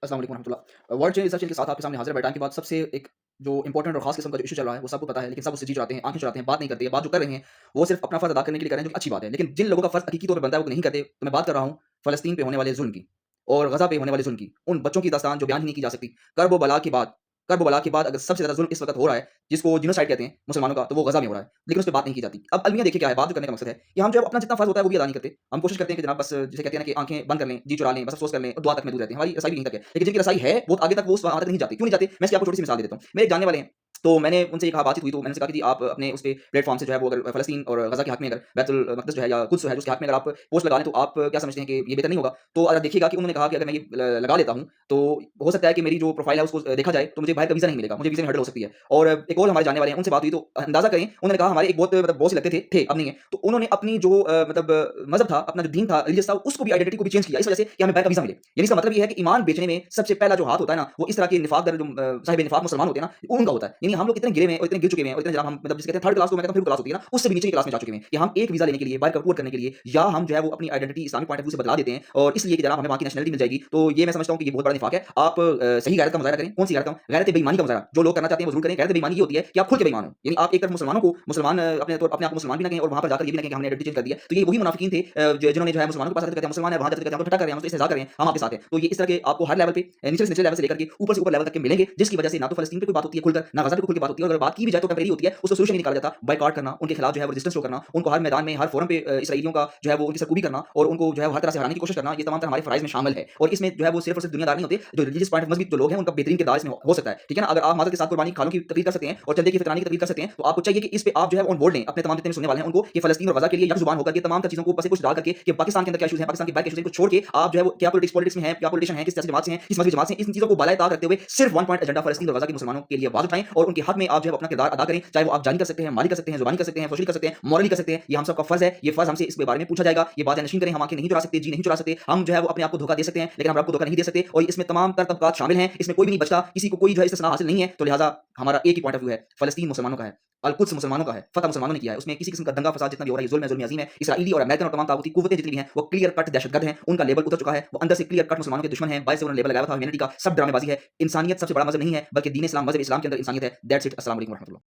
अस्सलाम वालेकुम रहमतुल्लाह। वर्ल्ड चेंज रिसर्च के साथ आपके सामने हाज़िर है। बड़े टाइम के बाद सबसे एक जो इंपॉर्टेंट और ख़ास किस्म का जो इश्यू चल रहा है, वो सबको पता है, लेकिन सब उससे जी चुराते हैं, आँखें चुराते हैं, बात नहीं करते हैं। बात जो कर रहे हैं, वो सिर्फ़ अपना फ़र्ज़ अदा करने के लिए कर रहे हैं, जो कि अच्छी बात है। लेकिन जिन लोगों का फ़र्ज़ हकीकी तौर पे बनता है, वो नहीं करते। तो मैं बात कर रहा हूँ फ़लस्तीन पे होने वाले ज़ुल्म की और गज़ा पे होने वाले ज़ुल्म की। उन बच्चों की दास्तान जो बयान ही नहीं की जा सकती। कर्ब व बला के बाद कर्ब व बला के बाद अगर सबसे ज़्यादा ज़ुल्म इस वक़्त हो रहा है, जिसको जिनोसाइड कहते हैं मुसलमानों का, तो वो गज़ा में हो रहा है। लेकिन उस पे बात नहीं की जाती। अब अलमिया देखिए क्या है, बात जो करने का मकसद है कि हम जो है अपना जितना फ़र्ज़ होता है, वो भी अदा नहीं करते। हम कोशिश करते हैं कि जनाब बस जिसे कहते हैं ना कि आँखें बंद कर लें, जी चुरा लें, बस अफ़सोस कर लें और दुआ तक महदूद रहते हैं। हमारी रसाई भी यहीं तक है। लेकिन जिनकी रसाई है, वो आगे तक वो उस वहाँ तक नहीं जाती। क्यों नहीं जाते? मैं इसकी आपको छोटी-सी मिसाल दे देता हूँ। मेरे एक जानने वाले हैं, तो मैंने उनसे ये कहा बातचीत हुई, तो मैंने उनसे कहा कि जी आप अपने उस पे प्लेटफ़ॉर्म से जो है वो अगर फ़लस्तीन और गज़ा के हक़ में अगर बैतुल मक़दस जो है या कुद्स जो है उसके हक़ में अगर आप पोस्ट लगा लें, तो आप क्या समझते हैं कि ये बेहतर नहीं होगा? तो देखिएगा कि उन्होंने कहा कि अगर मैं ये लगा लेता हूँ, तो हो सकता है कि मेरी जो प्रोफ़ाइल है उसको देखा जाए, तो मुझे बाहर का वीज़ा नहीं मिलेगा, मुझे वीज़े में हर्डल हो सकती है। और एक और हमारे जानने वाले हैं, उनसे बात हुई तो अंदाज़ा करें, उन्होंने कहा हमारे एक बहुत मतलब बॉस ही लगते थे, अब नहीं है। तो उन्होंने अपनी जो मज़हब था, अपना जो दीन था, रिलीजियस था, उसको भी आइडेंटिटी को भी चेंज किया, इस वजह से कि हमें बाहर का वीज़ा मिले। यानी इसका मतलब ये है कि ईमान बेचने में सबसे पहला जो हाथ होता है ना, वो इस तरह के निफ़ाक़ जो साहिब निफ़ाक़ मुसलमान होते हैं ना, उनका होता है। यानी हम लोग इतने गिरे हुए हैं और इतने गिर चुके हैं और इतने जनाब हम मतलब जिसे कहते हैं थर्ड क्लास, तो मैं कहता हूँ फिफ्थ क्लास होती है ना, उससे भी नीचे की क्लास में जा चुके हैं कि हम एक वीज़ा लेने के लिए, बाहर का टूर करने के लिए या हम जो है वो अपनी identity Islamic point of view से बदला देते हैं और इसलिए कि जनाब हमें वहाँ की नेशनैलिटी मिल जाएगी। तो ये मैं समझता हूँ कि ये बहुत बड़ा निफ़ाक़ है। आप सही गैरत का मुज़ाहिरा करें, कौन-सी गैरत का? गैरत बेईमानी का मुज़ाहिरा। जो लोग करना चाहते हैं वो ज़रूर करें। गैरत बेईमानी ये होती है कि आप खुल के बेईमान हो। यानी आप एक तरफ मुसलमानों को मुसलमान अपने आप को मुसलमान भी ना कहें और वहाँ पर जाकर ये भी ना कहें कि हमने आइडेंटिटी चेंज कर दी है। तो ये वही मुनाफ़िकीन थे जिन्होंने जो है मुसलमानों के पास आकर कहते हैं मुसलमान है, वहाँ जाकर कहते हैं हम तो ठट्टा कर रहे हैं, हम तो इस्तेहज़ा कर रहे हैं, हम आपके साथ हैं। तो ये इस तरह के आपको हर लेवल पे नीचे से निचले लेवल से लेकर के ऊपर से ऊपर लेवल तक के मिलेंगे, जिसकी वजह से ना तो फ़लस्तीन पे कोई बात होती है खुलकर, ना गज़ा पे खुल के बात होती है और अगर बात की भी जाए तो टेम्परेरी होती है, उसका सॉल्यूशन नहीं निकाला जाता। बॉयकॉट करना, उनके खिलाफ जो है वो रेजिस्टेंस शो करना, उनको हर मैदान में, हर फोरम पे इसराइलियों का जो है वो उनकी सरकूबी करना और उनको जो है वो हर तरह से हराने की कोशिश करना, ये तमाम तरह हमारे फ़राइज़ में शामिल है। और इसमें जो है वो सिर्फ़ और सिर्फ़ दुनियादार नहीं होते, जो रिलीजियस पॉइंट ऑफ मज़्हब जो लोग हैं, उनका बेहतरीन किरदार इसमें हो सकता है। ठीक है ना? अगर आप माज़रत के साथ कुर्बानी खालों की तकरीर कर सकते हैं और चंदे की फ़ितरानी की तकरीर कर सकते हैं, तो आपको चाहिए कि इस पे आप जो है ऑन बोर्ड लें, अपने तमाम जितने भी सुनने वाले हैं उनको कि फ़लस्तीन और गज़ा के लिए यकज़ुबान होकर के तमाम चीज़ों को ऊपर से कुछ डाल करके कि पाकिस्तान के अंदर क्या इश्यूज़ हैं, पाकिस्तान के बाहर के इश्यूज़ हैं, इनको छोड़ के आप जो है वो क्या पॉलिटिक्स में हैं, क्या पॉलिटिशियन हैं, किस सियासी जमात से हैं, किस मज़हबी जमात से हैं, इन चीज़ों को बालाए ताक रखते हुए सिर्फ़ वन पॉइंट एजेंडा फ़लस्तीन और गज़ा के मुसलमानों के लिए आवाज़ उठाएँ और उनके हक़ में आप जो है अपना किरदार अदा करें। चाहे वो आप जानी कर सकते हैं, माली कर सकते हैं, ज़ुबानी कर सकते हैं, सोशली कर सकते हैं, मॉरली कर सकते हैं। ये हम सबका फ़र्ज़ है। ये फ़र्ज़ हमसे इसके बारे में पूछा जाएगा। ये बात नशीन करें, हम आँखें नहीं चुरा सकते, जी नहीं चुरा सकते। हम जो है वो अपने आप को धोखा दे सकते हैं, लेकिन हम रब को धोखा नहीं दे सकते और इसमें तमाम तर तबकात शामिल हैं। इसमें कोई भी नहीं बचता, किसी को कोई जो है इस्तिस्ना हासिल नहीं है। तो लिहाज़ा हमारा एक ही पॉइंट ऑफ व्यू है, फ़लस्तीन मुसलमानों का है, अल-कुद्स मुसलमानों का है, फ़तह मुसलमानों ने किया है। उसमें किसी किस्म का दंगा फ़साद जितना भी हो रहा है, ये ज़ुल्म है अज़ीम है। इसराइली और अमेरिकन और तमाम तागूती कुव्वतें जितनी भी हैं, वो क्लियर कट दहशतगर्द हैं। उनका लेबल उतर चुका है। वो अंदर से क्लियर कट मुसलमानों के दुश्मन हैं। बाहर से उन्होंने लेबल लगाया था ह्यूमैनिटी का। सब ड्रामेबाज़ी है। इंसानियत सबसे बड़ा मज़हब नहीं है, बल्कि दीन इस्लाम मज़हब इस्लाम के अंदर इंसानियत है। That's it. अस्सलाम वालेकुम व रहमतुल्लाह।